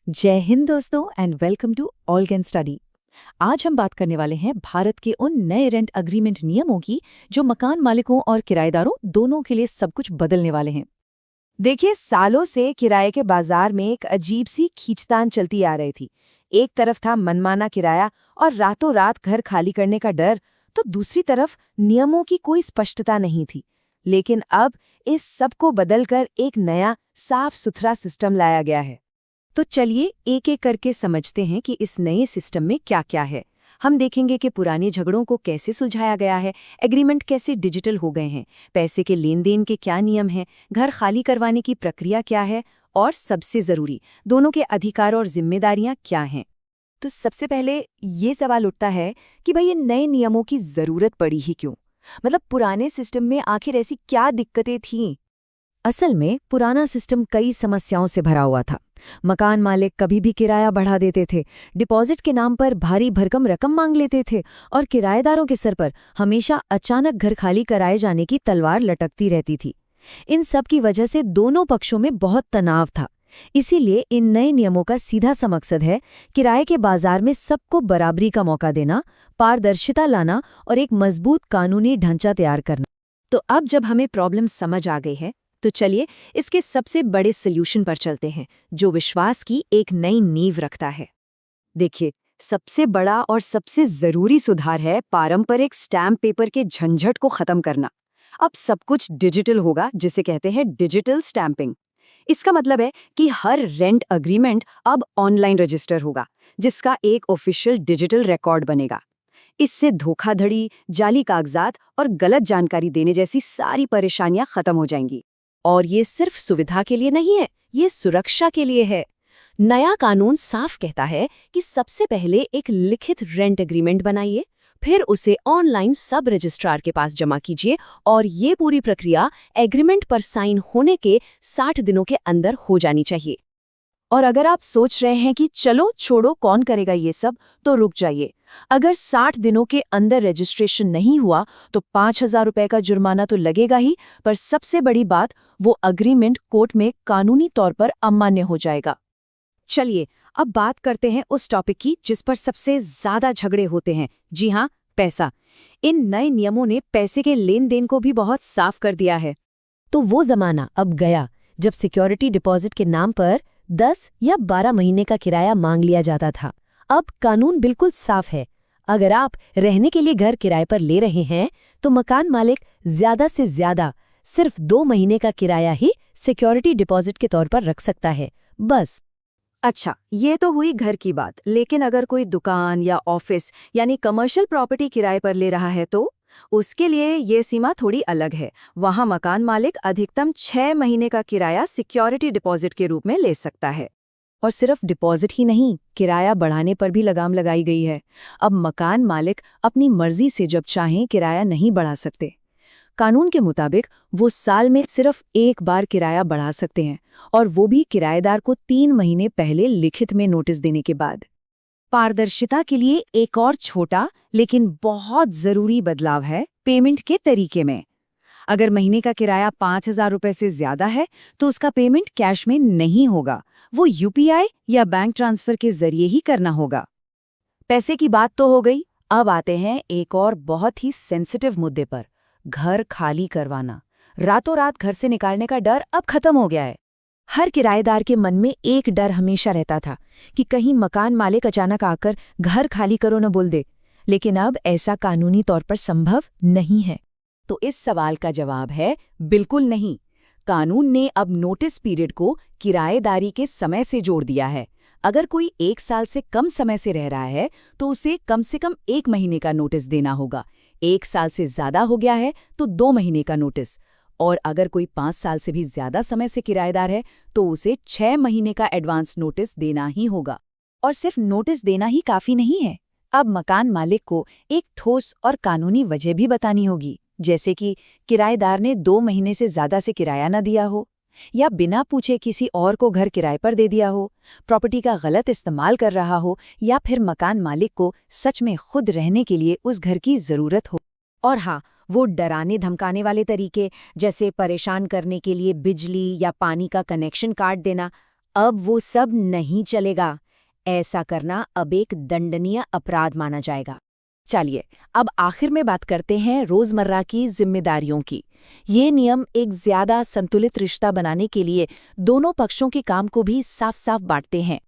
जय हिंद दोस्तों and welcome to All Can Study. आज हम बात करने वाले हैं भारत के उन नए रेंट अग्रीमेंट नियमों की जो मकान मालिकों और किराएदारों दोनों के लिए सब कुछ बदलने वाले हैं। देखिए, सालों से किराए के बाजार में एक अजीब सी खींचतान चलती आ रही थी। एक तरफ था मनमाना किराया और रातों रात घर खाली करने का डर, तो दूसरी तरफ नियमों की कोई स्पष्टता नहीं थी। लेकिन अब इस सब को बदलकर एक नया साफ सुथरा सिस्टम लाया गया है। तो चलिए एक एक करके समझते हैं कि इस नए सिस्टम में क्या क्या है। हम देखेंगे कि पुराने झगड़ों को कैसे सुलझाया गया है, एग्रीमेंट कैसे डिजिटल हो गए हैं, पैसे के लेन देन के क्या नियम हैं, घर खाली करवाने की प्रक्रिया क्या है और सबसे ज़रूरी, दोनों के अधिकार और जिम्मेदारियां क्या हैं। तो सबसे पहले ये सवाल उठता है कि भाई ये नए नियमों की ज़रूरत पड़ी ही क्यों? मतलब पुराने सिस्टम में आखिर ऐसी क्या दिक्कतें थीं? असल में पुराना सिस्टम कई समस्याओं से भरा हुआ था। मकान मालिक कभी भी किराया बढ़ा देते थे, डिपॉजिट के नाम पर भारी भरकम रकम मांग लेते थे और किराएदारों के सर पर हमेशा अचानक घर खाली कराए जाने की तलवार लटकती रहती थी। इन सब की वजह से दोनों पक्षों में बहुत तनाव था। इसीलिए इन नए नियमों का सीधा सा मकसद है किराए के बाजार में सबको बराबरी का मौका देना, पारदर्शिता लाना और एक मजबूत कानूनी ढांचा तैयार करना। तो अब जब हमें प्रॉब्लम समझ आ गई है, तो चलिए इसके सबसे बड़े सॉल्यूशन पर चलते हैं, जो विश्वास की एक नई नींव रखता है। देखिए, सबसे बड़ा और सबसे जरूरी सुधार है पारंपरिक स्टैम्प पेपर के झंझट को खत्म करना। अब सब कुछ डिजिटल होगा, जिसे कहते हैं डिजिटल स्टैंपिंग। इसका मतलब है कि हर रेंट अग्रीमेंट अब ऑनलाइन रजिस्टर होगा, जिसका एक ऑफिशियल डिजिटल रिकॉर्ड बनेगा। इससे धोखाधड़ी, जाली कागजात और गलत जानकारी देने जैसी सारी परेशानियां खत्म हो जाएंगी। और ये सिर्फ सुविधा के लिए नहीं है, ये सुरक्षा के लिए है। नया कानून साफ कहता है कि सबसे पहले एक लिखित रेंट एग्रीमेंट बनाइए, फिर उसे ऑनलाइन सब रजिस्ट्रार के पास जमा कीजिए और ये पूरी प्रक्रिया एग्रीमेंट पर साइन होने के 60 दिनों के अंदर हो जानी चाहिए। और अगर आप सोच रहे हैं कि चलो छोड़ो, कौन करेगा ये सब, तो रुक जाइए। अगर 60 दिनों के अंदर रजिस्ट्रेशन नहीं हुआ तो 5,000 रुपए का जुर्माना तो लगेगा ही, पर सबसे बड़ी बात, वो अग्रीमेंट कोर्ट में कानूनी तौर पर अमान्य हो जाएगा। चलिए अब बात करते हैं उस टॉपिक की जिस पर सबसे ज्यादा झगड़े होते हैं। जी हाँ, पैसा। इन नए नियमों ने पैसे के लेन देन को भी बहुत साफ कर दिया है। तो वो जमाना अब गया जब सिक्योरिटी डिपॉजिट के नाम पर 10 या 12 महीने का किराया मांग लिया जाता था। अब कानून बिल्कुल साफ है। अगर आप रहने के लिए घर किराए पर ले रहे हैं तो मकान मालिक ज्यादा से ज्यादा सिर्फ 2 महीने का किराया ही सिक्योरिटी डिपॉजिट के तौर पर रख सकता है, बस। अच्छा, ये तो हुई घर की बात, लेकिन अगर कोई दुकान या ऑफिस यानी कमर्शियल प्रॉपर्टी किराए पर ले रहा है तो उसके लिए ये सीमा थोड़ी अलग है। वहाँ मकान मालिक अधिकतम 6 महीने का किराया सिक्योरिटी डिपॉजिट के रूप में ले सकता है। और सिर्फ डिपॉजिट ही नहीं, किराया बढ़ाने पर भी लगाम लगाई गई है। अब मकान मालिक अपनी मर्जी से जब चाहें किराया नहीं बढ़ा सकते। कानून के मुताबिक वो साल में सिर्फ एक बार किराया बढ़ा सकते हैं, और वो भी किराएदार को 3 महीने पहले लिखित में नोटिस देने के बाद। पारदर्शिता के लिए एक और छोटा लेकिन बहुत जरूरी बदलाव है पेमेंट के तरीके में। अगर महीने का किराया 5,000 रुपए से ज्यादा है तो उसका पेमेंट कैश में नहीं होगा, वो यूपीआई या बैंक ट्रांसफर के जरिए ही करना होगा। पैसे की बात तो हो गई, अब आते हैं एक और बहुत ही सेंसिटिव मुद्दे पर, घर खाली करवाना। रातों रात घर से निकालने का डर अब खत्म हो गया है। हर किराएदार के मन में एक डर हमेशा रहता था कि कहीं मकान मालिक अचानक आकर घर खाली करो न बोल दे, लेकिन अब ऐसा कानूनी तौर पर संभव नहीं है। तो इस सवाल का जवाब है बिल्कुल नहीं। कानून ने अब नोटिस पीरियड को किराएदारी के समय से जोड़ दिया है। अगर कोई 1 साल से कम समय से रह रहा है तो उसे कम से कम 1 महीने का नोटिस देना होगा। 1 साल से ज्यादा हो गया है तो 2 महीने का नोटिस, और अगर कोई 5 साल से भी ज्यादा समय से किराएदार है तो उसे 6 महीने का एडवांस नोटिस देना ही होगा। और सिर्फ नोटिस देना ही काफी नहीं है, अब मकान मालिक को एक ठोस और कानूनी वजह भी बतानी होगी, जैसे कि किराएदार ने 2 महीने से ज्यादा से किराया न दिया हो, या बिना पूछे किसी और को घर किराए पर दे दिया हो, प्रॉपर्टी का गलत इस्तेमाल कर रहा हो, या फिर मकान मालिक को सच में खुद रहने के लिए उस घर की जरूरत हो। और हाँ, वो डराने धमकाने वाले तरीके, जैसे परेशान करने के लिए बिजली या पानी का कनेक्शन काट देना, अब वो सब नहीं चलेगा। ऐसा करना अब एक दंडनीय अपराध माना जाएगा। चलिए, अब आखिर में बात करते हैं रोजमर्रा की जिम्मेदारियों की। ये नियम एक ज्यादा संतुलित रिश्ता बनाने के लिए दोनों पक्षों के काम को भी साफ साफ बांटते हैं।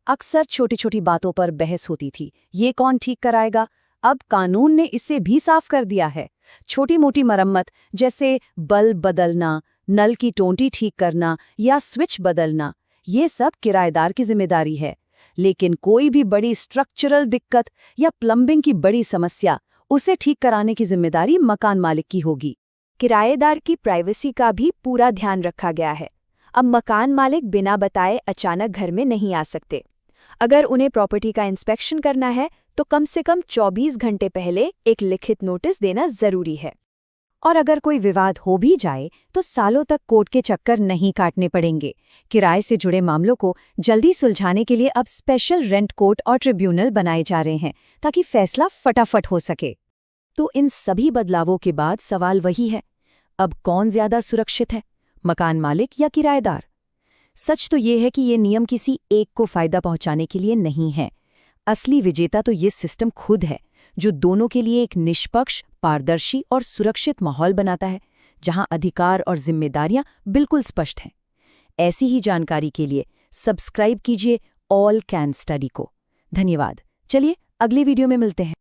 अक्सर छोटी छोटी बातों पर बहस होती थी, ये कौन ठीक कराएगा। अब कानून ने इसे भी साफ कर दिया है। छोटी मोटी मरम्मत जैसे बल्ब बदलना, नल की टोंटी ठीक करना या स्विच बदलना, ये सब किराएदार की जिम्मेदारी है। लेकिन कोई भी बड़ी स्ट्रक्चरल दिक्कत या प्लम्बिंग की बड़ी समस्या, उसे ठीक कराने की जिम्मेदारी मकान मालिक की होगी। किराएदार की प्राइवेसी का भी पूरा ध्यान रखा गया है। अब मकान मालिक बिना बताए अचानक घर में नहीं आ सकते। अगर उन्हें प्रॉपर्टी का इंस्पेक्शन करना है तो कम से कम 24 घंटे पहले एक लिखित नोटिस देना जरूरी है। और अगर कोई विवाद हो भी जाए तो सालों तक कोर्ट के चक्कर नहीं काटने पड़ेंगे। किराए से जुड़े मामलों को जल्दी सुलझाने के लिए अब स्पेशल रेंट कोर्ट और ट्रिब्यूनल बनाए जा रहे हैं ताकि फैसला फटाफट हो सके। तो इन सभी बदलावों के बाद सवाल वही है, अब कौन ज्यादा सुरक्षित है, मकान मालिक या किराएदार? सच तो ये है कि ये नियम किसी एक को फायदा पहुंचाने के लिए नहीं है। असली विजेता तो ये सिस्टम खुद है, जो दोनों के लिए एक निष्पक्ष, पारदर्शी और सुरक्षित माहौल बनाता है, जहां अधिकार और जिम्मेदारियां बिल्कुल स्पष्ट हैं। ऐसी ही जानकारी के लिए सब्सक्राइब कीजिए ऑल कैन स्टडी को। धन्यवाद। चलिए अगली वीडियो में मिलते हैं।